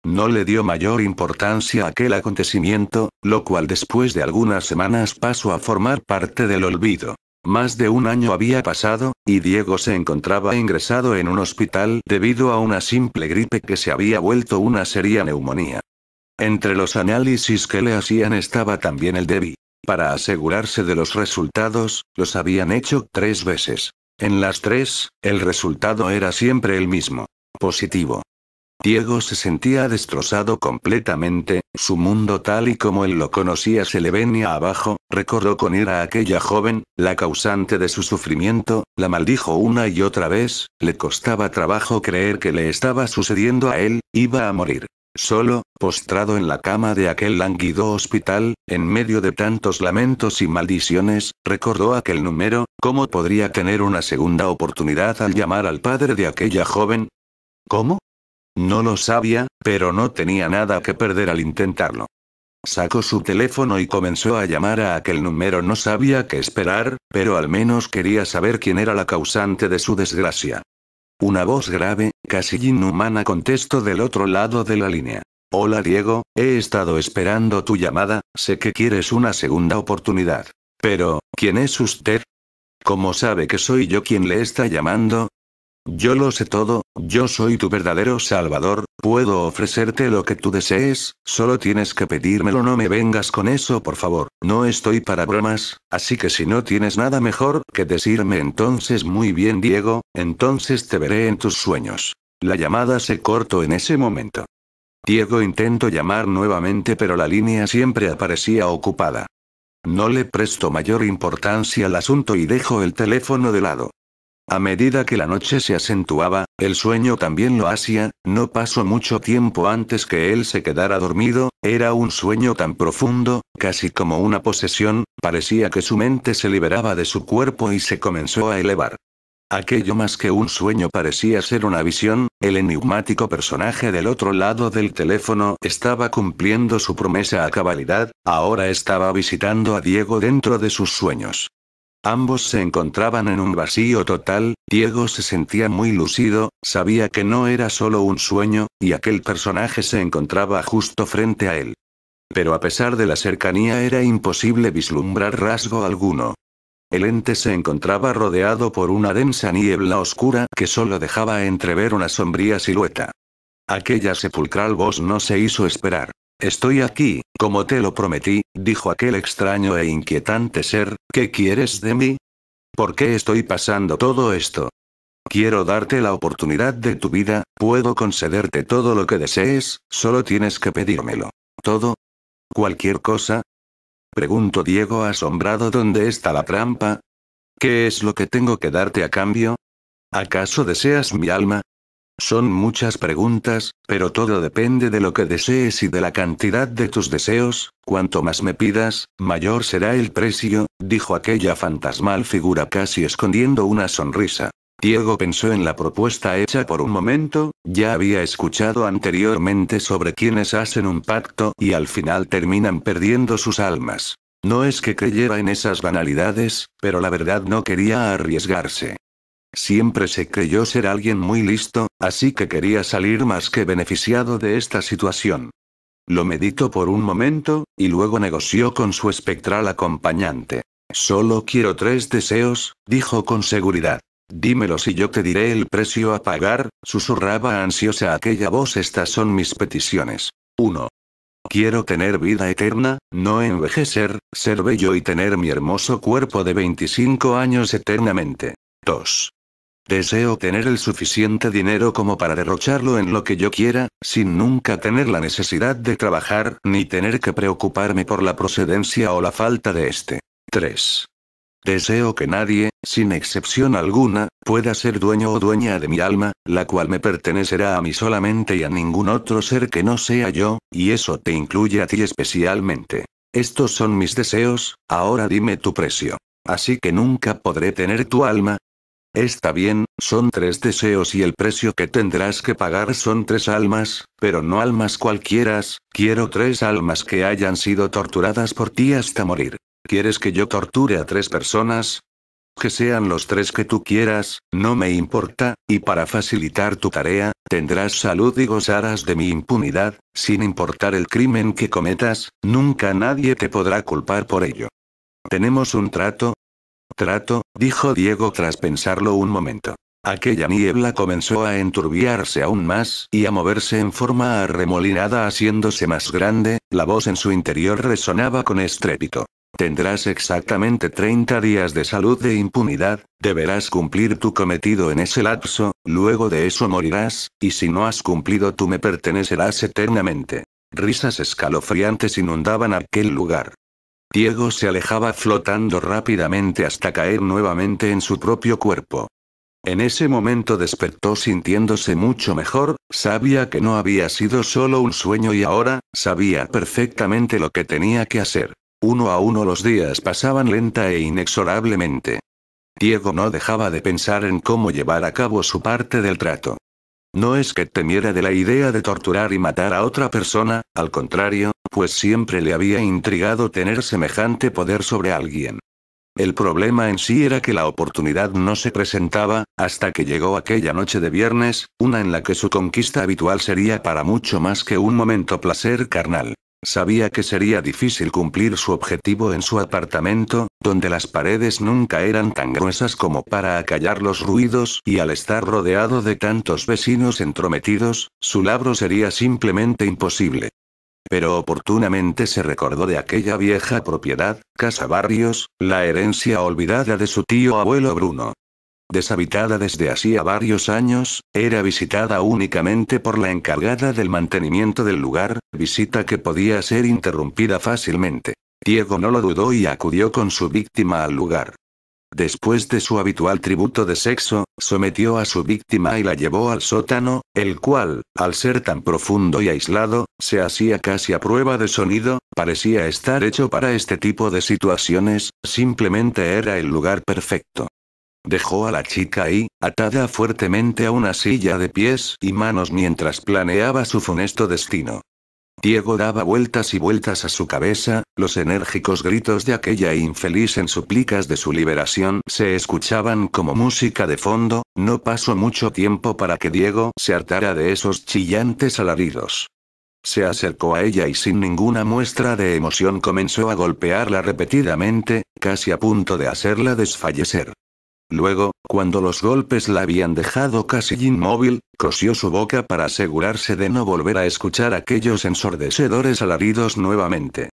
No le dio mayor importancia a aquel acontecimiento, lo cual después de algunas semanas pasó a formar parte del olvido. Más de un año había pasado, y Diego se encontraba ingresado en un hospital debido a una simple gripe que se había vuelto una seria neumonía. Entre los análisis que le hacían estaba también el DeVry. Para asegurarse de los resultados, los habían hecho 3 veces. En las 3, el resultado era siempre el mismo: positivo. Diego se sentía destrozado completamente, su mundo tal y como él lo conocía se le venía abajo, recordó con ira a aquella joven, la causante de su sufrimiento, la maldijo una y otra vez, le costaba trabajo creer que le estaba sucediendo a él, iba a morir. Solo, postrado en la cama de aquel lánguido hospital, en medio de tantos lamentos y maldiciones, recordó aquel número. ¿Cómo podría tener una segunda oportunidad al llamar al padre de aquella joven? ¿Cómo? No lo sabía, pero no tenía nada que perder al intentarlo. Sacó su teléfono y comenzó a llamar a aquel número. No sabía qué esperar, pero al menos quería saber quién era la causante de su desgracia. Una voz grave, casi inhumana contestó del otro lado de la línea. Hola Diego, he estado esperando tu llamada, sé que quieres una segunda oportunidad. Pero, ¿quién es usted? ¿Cómo sabe que soy yo quien le está llamando? Yo lo sé todo, yo soy tu verdadero salvador, puedo ofrecerte lo que tú desees, solo tienes que pedírmelo. No me vengas con eso por favor, no estoy para bromas, así que si no tienes nada mejor que decirme entonces muy bien Diego, entonces te veré en tus sueños. La llamada se cortó en ese momento. Diego intentó llamar nuevamente pero la línea siempre aparecía ocupada. No le prestó mayor importancia al asunto y dejó el teléfono de lado. A medida que la noche se acentuaba, el sueño también lo hacía. No pasó mucho tiempo antes que él se quedara dormido. Era un sueño tan profundo, casi como una posesión, parecía que su mente se liberaba de su cuerpo y se comenzó a elevar. Aquello más que un sueño parecía ser una visión. El enigmático personaje del otro lado del teléfono estaba cumpliendo su promesa a cabalidad. Ahora estaba visitando a Diego dentro de sus sueños. Ambos se encontraban en un vacío total. Diego se sentía muy lúcido, sabía que no era solo un sueño, y aquel personaje se encontraba justo frente a él. Pero a pesar de la cercanía era imposible vislumbrar rasgo alguno. El ente se encontraba rodeado por una densa niebla oscura que solo dejaba entrever una sombría silueta. Aquella sepulcral voz no se hizo esperar. Estoy aquí, como te lo prometí, dijo aquel extraño e inquietante ser. ¿Qué quieres de mí? ¿Por qué estoy pasando todo esto? Quiero darte la oportunidad de tu vida, puedo concederte todo lo que desees, solo tienes que pedírmelo. ¿Todo? ¿Cualquier cosa? Preguntó Diego asombrado. ¿Dónde está la trampa? ¿Qué es lo que tengo que darte a cambio? ¿Acaso deseas mi alma? Son muchas preguntas, pero todo depende de lo que desees y de la cantidad de tus deseos. Cuanto más me pidas, mayor será el precio, dijo aquella fantasmal figura casi escondiendo una sonrisa. Diego pensó en la propuesta hecha por un momento. Ya había escuchado anteriormente sobre quienes hacen un pacto y al final terminan perdiendo sus almas. No es que creyera en esas banalidades, pero la verdad no quería arriesgarse. Siempre se creyó ser alguien muy listo, así que quería salir más que beneficiado de esta situación. Lo meditó por un momento, y luego negoció con su espectral acompañante. Solo quiero 3 deseos, dijo con seguridad. Dímelos y yo te diré el precio a pagar, susurraba ansiosa aquella voz. Estas son mis peticiones. 1. Quiero tener vida eterna, no envejecer, ser bello y tener mi hermoso cuerpo de 25 años eternamente. 2. Deseo tener el suficiente dinero como para derrocharlo en lo que yo quiera, sin nunca tener la necesidad de trabajar ni tener que preocuparme por la procedencia o la falta de este. 3. Deseo que nadie, sin excepción alguna, pueda ser dueño o dueña de mi alma, la cual me pertenecerá a mí solamente y a ningún otro ser que no sea yo, y eso te incluye a ti especialmente. Estos son mis deseos, ahora dime tu precio. Así que nunca podré tener tu alma. Está bien, son 3 deseos y el precio que tendrás que pagar son 3 almas, pero no almas cualquieras. Quiero 3 almas que hayan sido torturadas por ti hasta morir. ¿Quieres que yo torture a 3 personas? Que sean los 3 que tú quieras, no me importa, y para facilitar tu tarea, tendrás salud y gozarás de mi impunidad, sin importar el crimen que cometas, nunca nadie te podrá culpar por ello. ¿Tenemos un trato? Trato, dijo Diego tras pensarlo un momento. Aquella niebla comenzó a enturbiarse aún más y a moverse en forma arremolinada haciéndose más grande. La voz en su interior resonaba con estrépito. Tendrás exactamente 30 días de salud e impunidad, deberás cumplir tu cometido en ese lapso, luego de eso morirás, y si no has cumplido tú me pertenecerás eternamente. Risas escalofriantes inundaban aquel lugar. Diego se alejaba flotando rápidamente hasta caer nuevamente en su propio cuerpo. En ese momento despertó sintiéndose mucho mejor, sabía que no había sido solo un sueño y ahora, sabía perfectamente lo que tenía que hacer. Uno a uno los días pasaban lenta e inexorablemente. Diego no dejaba de pensar en cómo llevar a cabo su parte del trato. No es que temiera de la idea de torturar y matar a otra persona, al contrario, pues siempre le había intrigado tener semejante poder sobre alguien. El problema en sí era que la oportunidad no se presentaba, hasta que llegó aquella noche de viernes, una en la que su conquista habitual sería para mucho más que un momento placer carnal. Sabía que sería difícil cumplir su objetivo en su apartamento, donde las paredes nunca eran tan gruesas como para acallar los ruidos y al estar rodeado de tantos vecinos entrometidos, su labro sería simplemente imposible. Pero oportunamente se recordó de aquella vieja propiedad, Casa Barrios, la herencia olvidada de su tío abuelo Bruno. Deshabitada desde hacía varios años, era visitada únicamente por la encargada del mantenimiento del lugar, visita que podía ser interrumpida fácilmente. Diego no lo dudó y acudió con su víctima al lugar. Después de su habitual tributo de sexo, sometió a su víctima y la llevó al sótano, el cual, al ser tan profundo y aislado, se hacía casi a prueba de sonido, parecía estar hecho para este tipo de situaciones, simplemente era el lugar perfecto. Dejó a la chica ahí, atada fuertemente a una silla de pies y manos mientras planeaba su funesto destino. Diego daba vueltas y vueltas a su cabeza, los enérgicos gritos de aquella infeliz en súplicas de su liberación se escuchaban como música de fondo. No pasó mucho tiempo para que Diego se hartara de esos chillantes alaridos. Se acercó a ella y sin ninguna muestra de emoción comenzó a golpearla repetidamente, casi a punto de hacerla desfallecer. Luego, cuando los golpes la habían dejado casi inmóvil, cosió su boca para asegurarse de no volver a escuchar aquellos ensordecedores alaridos nuevamente.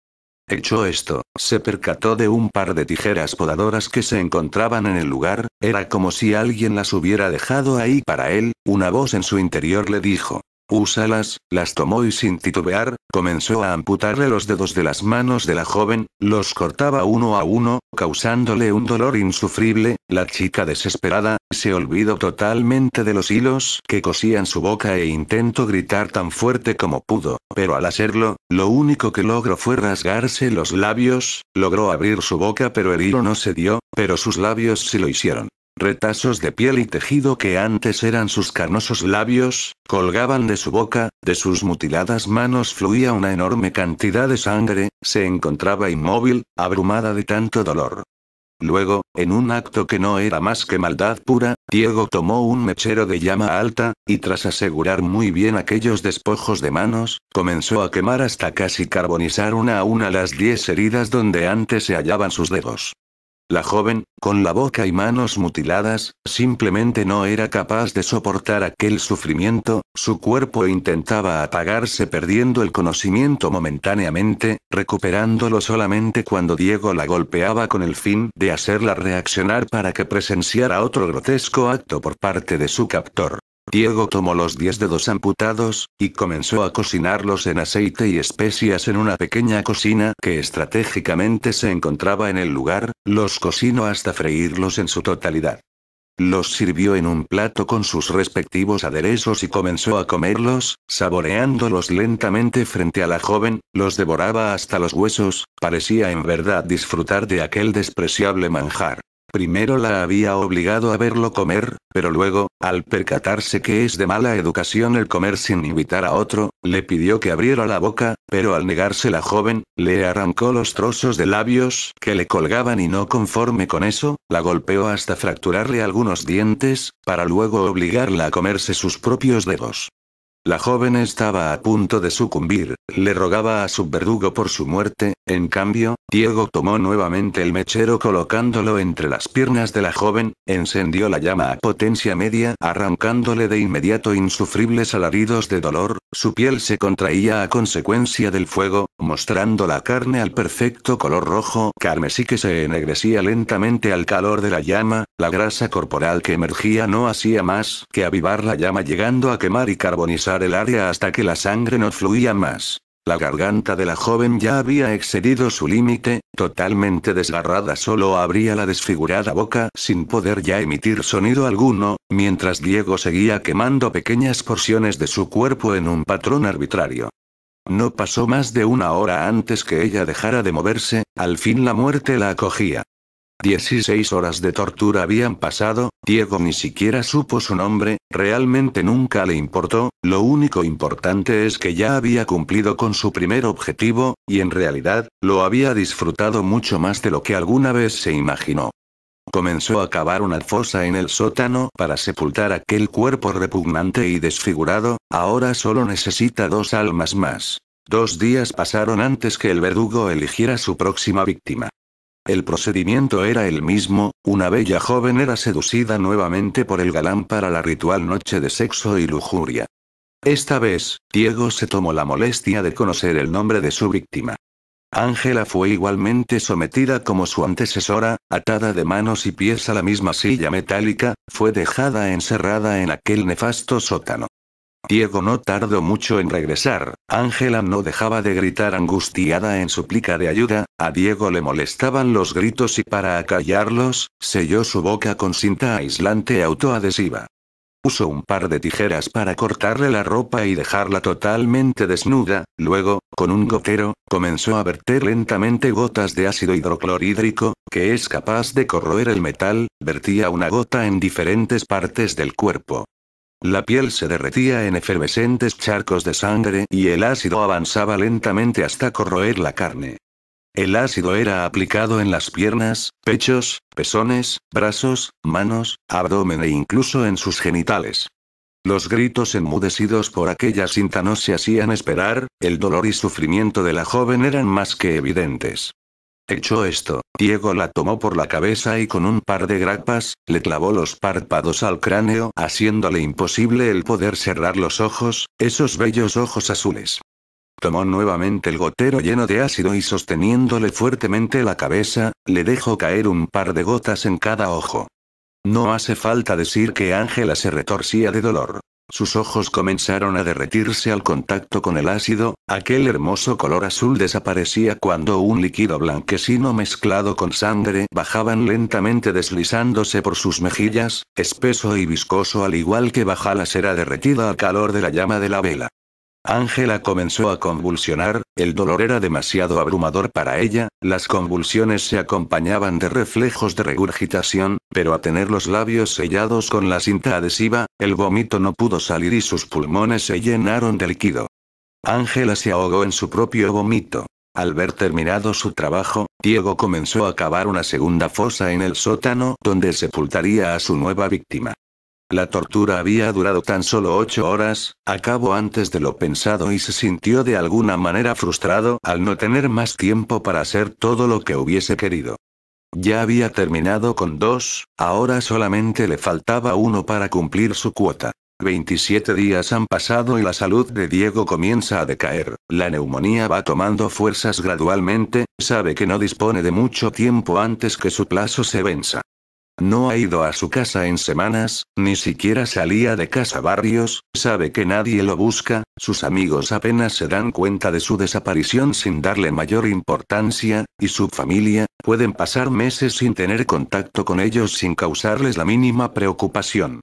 Hecho esto, se percató de un par de tijeras podadoras que se encontraban en el lugar, era como si alguien las hubiera dejado ahí para él. Una voz en su interior le dijo: «Úsalas», las tomó y sin titubear, comenzó a amputarle los dedos de las manos de la joven, los cortaba uno a uno, causándole un dolor insufrible. La chica desesperada, se olvidó totalmente de los hilos que cosían su boca e intentó gritar tan fuerte como pudo, pero al hacerlo, lo único que logró fue rasgarse los labios. Logró abrir su boca pero el hilo no se dio, pero sus labios sí lo hicieron. Retazos de piel y tejido que antes eran sus carnosos labios, colgaban de su boca, de sus mutiladas manos fluía una enorme cantidad de sangre, se encontraba inmóvil, abrumada de tanto dolor. Luego, en un acto que no era más que maldad pura, Diego tomó un mechero de llama alta, y tras asegurar muy bien aquellos despojos de manos, comenzó a quemar hasta casi carbonizar una a una las 10 heridas donde antes se hallaban sus dedos. La joven, con la boca y manos mutiladas, simplemente no era capaz de soportar aquel sufrimiento, su cuerpo intentaba apagarse perdiendo el conocimiento momentáneamente, recuperándolo solamente cuando Diego la golpeaba con el fin de hacerla reaccionar para que presenciara otro grotesco acto por parte de su captor. Diego tomó los 10 dedos amputados, y comenzó a cocinarlos en aceite y especias en una pequeña cocina que estratégicamente se encontraba en el lugar, los cocinó hasta freírlos en su totalidad. Los sirvió en un plato con sus respectivos aderezos y comenzó a comerlos, saboreándolos lentamente frente a la joven, los devoraba hasta los huesos, parecía en verdad disfrutar de aquel despreciable manjar. Primero la había obligado a verlo comer, pero luego, al percatarse que es de mala educación el comer sin invitar a otro, le pidió que abriera la boca, pero al negarse la joven, le arrancó los trozos de labios que le colgaban y no conforme con eso, la golpeó hasta fracturarle algunos dientes, para luego obligarla a comerse sus propios dedos. La joven estaba a punto de sucumbir, le rogaba a su verdugo por su muerte. En cambio, Diego tomó nuevamente el mechero colocándolo entre las piernas de la joven, encendió la llama a potencia media arrancándole de inmediato insufribles alaridos de dolor, su piel se contraía a consecuencia del fuego, mostrando la carne al perfecto color rojo carmesí que se ennegrecía lentamente al calor de la llama, la grasa corporal que emergía no hacía más que avivar la llama llegando a quemar y carbonizar el área hasta que la sangre no fluía más. La garganta de la joven ya había excedido su límite, totalmente desgarrada solo abría la desfigurada boca sin poder ya emitir sonido alguno, mientras Diego seguía quemando pequeñas porciones de su cuerpo en un patrón arbitrario. No pasó más de una hora antes que ella dejara de moverse, al fin la muerte la acogía. 16 horas de tortura habían pasado, Diego ni siquiera supo su nombre, realmente nunca le importó, lo único importante es que ya había cumplido con su primer objetivo, y en realidad, lo había disfrutado mucho más de lo que alguna vez se imaginó. Comenzó a cavar una fosa en el sótano para sepultar aquel cuerpo repugnante y desfigurado, ahora solo necesita 2 almas más. 2 días pasaron antes que el verdugo eligiera su próxima víctima. El procedimiento era el mismo, una bella joven era seducida nuevamente por el galán para la ritual noche de sexo y lujuria. Esta vez, Diego se tomó la molestia de conocer el nombre de su víctima. Ángela fue igualmente sometida como su antecesora, atada de manos y pies a la misma silla metálica, fue dejada encerrada en aquel nefasto sótano. Diego no tardó mucho en regresar. Ángela no dejaba de gritar angustiada en súplica de ayuda. A Diego le molestaban los gritos y para acallarlos, selló su boca con cinta aislante autoadhesiva. Usó un par de tijeras para cortarle la ropa y dejarla totalmente desnuda. Luego, con un gotero, comenzó a verter lentamente gotas de ácido hidroclorhídrico, que es capaz de corroer el metal. Vertía una gota en diferentes partes del cuerpo. La piel se derretía en efervescentes charcos de sangre y el ácido avanzaba lentamente hasta corroer la carne. El ácido era aplicado en las piernas, pechos, pezones, brazos, manos, abdomen e incluso en sus genitales. Los gritos enmudecidos por aquella cinta no se hacían esperar, el dolor y sufrimiento de la joven eran más que evidentes. Hecho esto, Diego la tomó por la cabeza y con un par de grapas, le clavó los párpados al cráneo, haciéndole imposible el poder cerrar los ojos, esos bellos ojos azules. Tomó nuevamente el gotero lleno de ácido y sosteniéndole fuertemente la cabeza, le dejó caer un par de gotas en cada ojo. No hace falta decir que Ángela se retorcía de dolor. Sus ojos comenzaron a derretirse al contacto con el ácido, aquel hermoso color azul desaparecía cuando un líquido blanquecino mezclado con sangre bajaban lentamente deslizándose por sus mejillas, espeso y viscoso al igual que baja la cera derretida al calor de la llama de la vela. Ángela comenzó a convulsionar, el dolor era demasiado abrumador para ella, las convulsiones se acompañaban de reflejos de regurgitación, pero a tener los labios sellados con la cinta adhesiva, el vómito no pudo salir y sus pulmones se llenaron de líquido. Ángela se ahogó en su propio vómito. Al ver terminado su trabajo, Diego comenzó a cavar una segunda fosa en el sótano donde sepultaría a su nueva víctima. La tortura había durado tan solo 8 horas, acabó antes de lo pensado y se sintió de alguna manera frustrado al no tener más tiempo para hacer todo lo que hubiese querido. Ya había terminado con 2, ahora solamente le faltaba 1 para cumplir su cuota. 27 días han pasado y la salud de Diego comienza a decaer, la neumonía va tomando fuerzas gradualmente, sabe que no dispone de mucho tiempo antes que su plazo se venza. No ha ido a su casa en semanas, ni siquiera salía de Casa Barrios, sabe que nadie lo busca, sus amigos apenas se dan cuenta de su desaparición sin darle mayor importancia, y su familia, pueden pasar meses sin tener contacto con ellos sin causarles la mínima preocupación.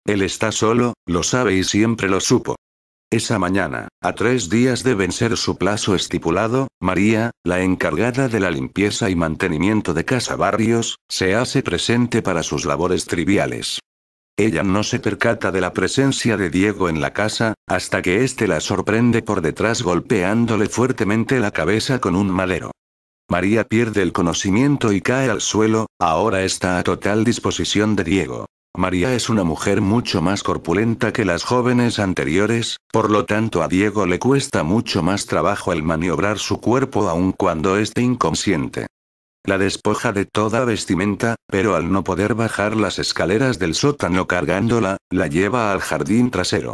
Él está solo, lo sabe y siempre lo supo. Esa mañana, a 3 días de vencer su plazo estipulado, María, la encargada de la limpieza y mantenimiento de Casa Barrios, se hace presente para sus labores triviales. Ella no se percata de la presencia de Diego en la casa, hasta que éste la sorprende por detrás golpeándole fuertemente la cabeza con un madero. María pierde el conocimiento y cae al suelo, ahora está a total disposición de Diego. María es una mujer mucho más corpulenta que las jóvenes anteriores, por lo tanto a Diego le cuesta mucho más trabajo el maniobrar su cuerpo aun cuando esté inconsciente. La despoja de toda vestimenta, pero al no poder bajar las escaleras del sótano cargándola, la lleva al jardín trasero.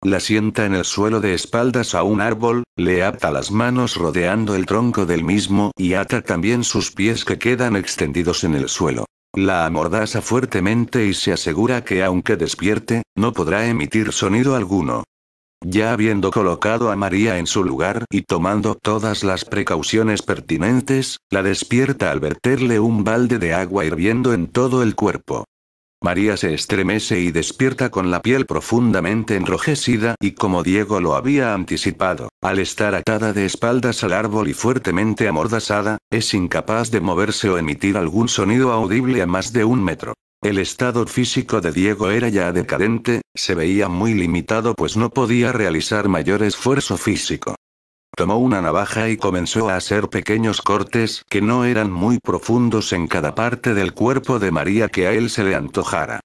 La sienta en el suelo de espaldas a un árbol, le ata las manos rodeando el tronco del mismo y ata también sus pies que quedan extendidos en el suelo. La amordaza fuertemente y se asegura que aunque despierte, no podrá emitir sonido alguno. Ya habiendo colocado a María en su lugar y tomando todas las precauciones pertinentes, la despierta al verterle un balde de agua hirviendo en todo el cuerpo. María se estremece y despierta con la piel profundamente enrojecida y como Diego lo había anticipado, al estar atada de espaldas al árbol y fuertemente amordazada, es incapaz de moverse o emitir algún sonido audible a más de 1 metro. El estado físico de Diego era ya decadente, se veía muy limitado pues no podía realizar mayor esfuerzo físico. Tomó una navaja y comenzó a hacer pequeños cortes que no eran muy profundos en cada parte del cuerpo de María que a él se le antojara.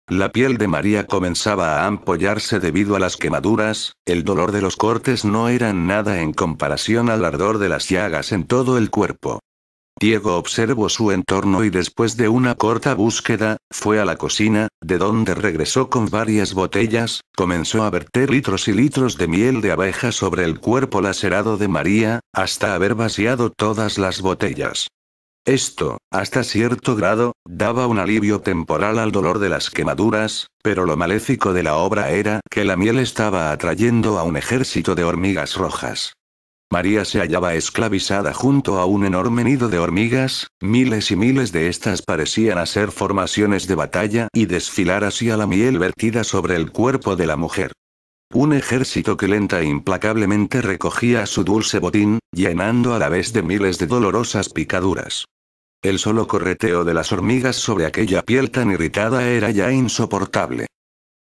La piel de María comenzaba a ampollarse debido a las quemaduras, el dolor de los cortes no era nada en comparación al ardor de las llagas en todo el cuerpo. Diego observó su entorno y después de una corta búsqueda, fue a la cocina, de donde regresó con varias botellas, comenzó a verter litros y litros de miel de abeja sobre el cuerpo lacerado de María, hasta haber vaciado todas las botellas. Esto, hasta cierto grado, daba un alivio temporal al dolor de las quemaduras, pero lo maléfico de la obra era que la miel estaba atrayendo a un ejército de hormigas rojas. María se hallaba esclavizada junto a un enorme nido de hormigas, miles y miles de estas parecían ser formaciones de batalla y desfilar hacia la miel vertida sobre el cuerpo de la mujer. Un ejército que lenta e implacablemente recogía su dulce botín, llenando a la vez de miles de dolorosas picaduras. El solo correteo de las hormigas sobre aquella piel tan irritada era ya insoportable.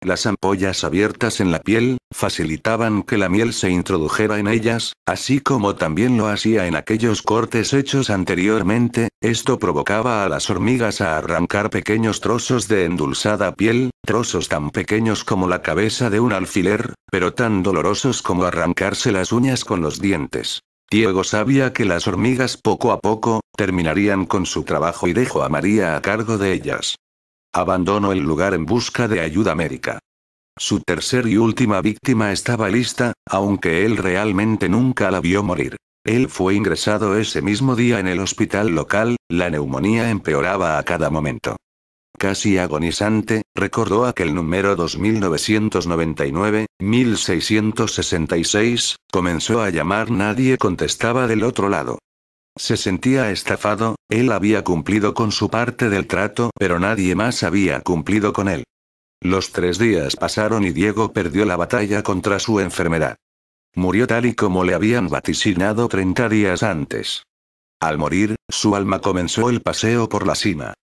Las ampollas abiertas en la piel, facilitaban que la miel se introdujera en ellas, así como también lo hacía en aquellos cortes hechos anteriormente. Esto provocaba a las hormigas a arrancar pequeños trozos de endulzada piel, trozos tan pequeños como la cabeza de un alfiler, pero tan dolorosos como arrancarse las uñas con los dientes. Diego sabía que las hormigas poco a poco, terminarían con su trabajo y dejó a María a cargo de ellas. Abandonó el lugar en busca de ayuda médica. Su tercer y última víctima estaba lista, aunque él realmente nunca la vio morir. Él fue ingresado ese mismo día en el hospital local, la neumonía empeoraba a cada momento. Casi agonizante, recordó aquel número 2999, 1666, comenzó a llamar, nadie contestaba del otro lado. Se sentía estafado, él había cumplido con su parte del trato, pero nadie más había cumplido con él. Los 3 días pasaron y Diego perdió la batalla contra su enfermedad. Murió tal y como le habían vaticinado 30 días antes. Al morir, su alma comenzó el paseo por la cima.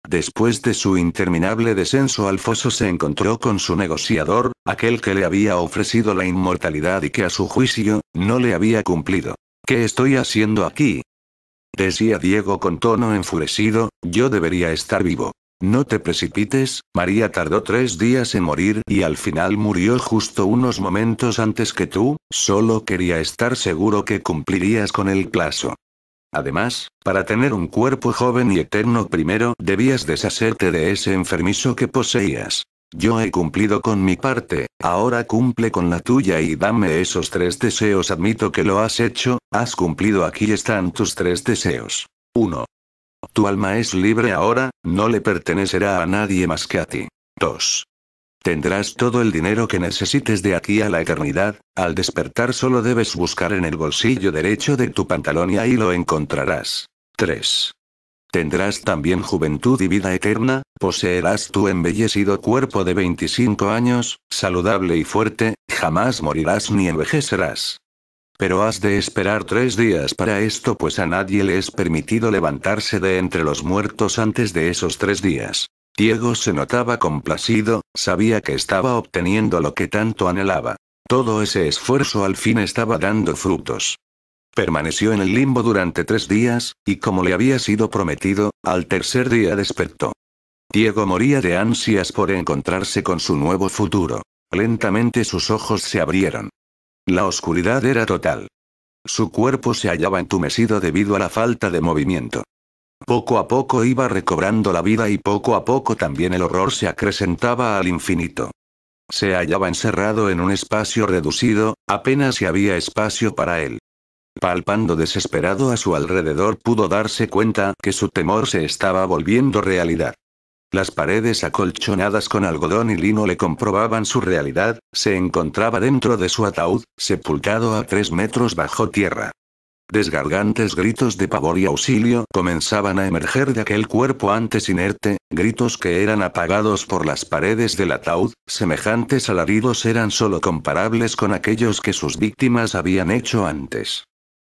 Después de su interminable descenso al foso se encontró con su negociador, aquel que le había ofrecido la inmortalidad y que a su juicio, no le había cumplido. ¿Qué estoy haciendo aquí?, decía Diego con tono enfurecido, yo debería estar vivo. No te precipites, María tardó 3 días en morir y al final murió justo unos momentos antes que tú, solo quería estar seguro que cumplirías con el plazo. Además, para tener un cuerpo joven y eterno primero debías deshacerte de ese enfermizo que poseías. Yo he cumplido con mi parte, ahora cumple con la tuya y dame esos 3 deseos. Admito que lo has hecho, has cumplido. Aquí están tus 3 deseos. 1. Tu alma es libre ahora, no le pertenecerá a nadie más que a ti. 2. Tendrás todo el dinero que necesites de aquí a la eternidad, al despertar solo debes buscar en el bolsillo derecho de tu pantalón y ahí lo encontrarás. 3. Tendrás también juventud y vida eterna, poseerás tu embellecido cuerpo de 25 años, saludable y fuerte, jamás morirás ni envejecerás. Pero has de esperar 3 días para esto, pues a nadie le es permitido levantarse de entre los muertos antes de esos 3 días. Diego se notaba complacido, sabía que estaba obteniendo lo que tanto anhelaba. Todo ese esfuerzo al fin estaba dando frutos. Permaneció en el limbo durante 3 días, y como le había sido prometido, al tercer día despertó. Diego moría de ansias por encontrarse con su nuevo futuro. Lentamente sus ojos se abrieron. La oscuridad era total. Su cuerpo se hallaba entumecido debido a la falta de movimiento. Poco a poco iba recobrando la vida y poco a poco también el horror se acrecentaba al infinito. Se hallaba encerrado en un espacio reducido, apenas si había espacio para él. Palpando desesperado a su alrededor pudo darse cuenta que su temor se estaba volviendo realidad. Las paredes acolchonadas con algodón y lino le comprobaban su realidad, se encontraba dentro de su ataúd, sepultado a 3 metros bajo tierra. Desgargantes gritos de pavor y auxilio comenzaban a emerger de aquel cuerpo antes inerte, gritos que eran apagados por las paredes del ataúd, semejantes alaridos eran solo comparables con aquellos que sus víctimas habían hecho antes.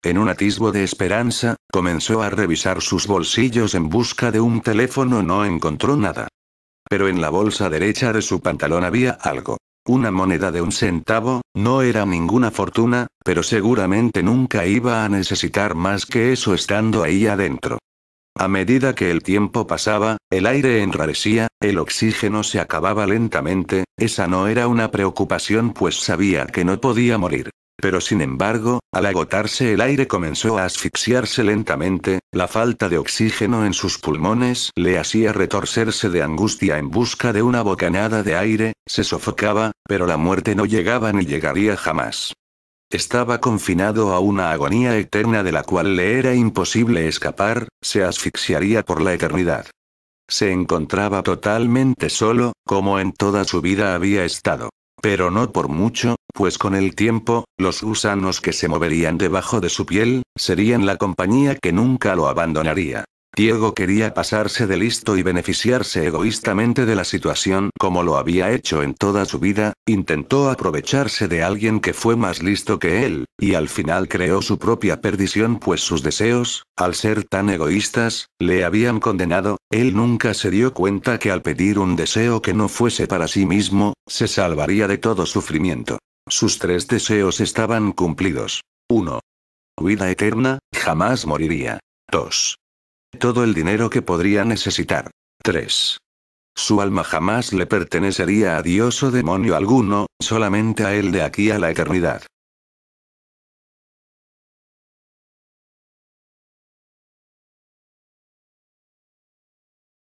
En un atisbo de esperanza, comenzó a revisar sus bolsillos en busca de un teléfono. No encontró nada. Pero en la bolsa derecha de su pantalón había algo. Una moneda de 1 centavo, no era ninguna fortuna, pero seguramente nunca iba a necesitar más que eso estando ahí adentro. A medida que el tiempo pasaba, el aire enrarecía, el oxígeno se acababa lentamente, esa no era una preocupación pues sabía que no podía morir. Pero sin embargo, al agotarse el aire comenzó a asfixiarse lentamente, la falta de oxígeno en sus pulmones le hacía retorcerse de angustia en busca de una bocanada de aire, se sofocaba, pero la muerte no llegaba ni llegaría jamás. Estaba confinado a una agonía eterna de la cual le era imposible escapar, se asfixiaría por la eternidad. Se encontraba totalmente solo, como en toda su vida había estado. Pero no por mucho, pues con el tiempo, los gusanos que se moverían debajo de su piel, serían la compañía que nunca lo abandonaría. Diego quería pasarse de listo y beneficiarse egoístamente de la situación como lo había hecho en toda su vida, intentó aprovecharse de alguien que fue más listo que él, y al final creó su propia perdición pues sus deseos, al ser tan egoístas, le habían condenado, él nunca se dio cuenta que al pedir un deseo que no fuese para sí mismo, se salvaría de todo sufrimiento. Sus 3 deseos estaban cumplidos. 1. Vida eterna, jamás moriría. 2. Todo el dinero que podría necesitar. 3. Su alma jamás le pertenecería a Dios o demonio alguno, solamente a él de aquí a la eternidad.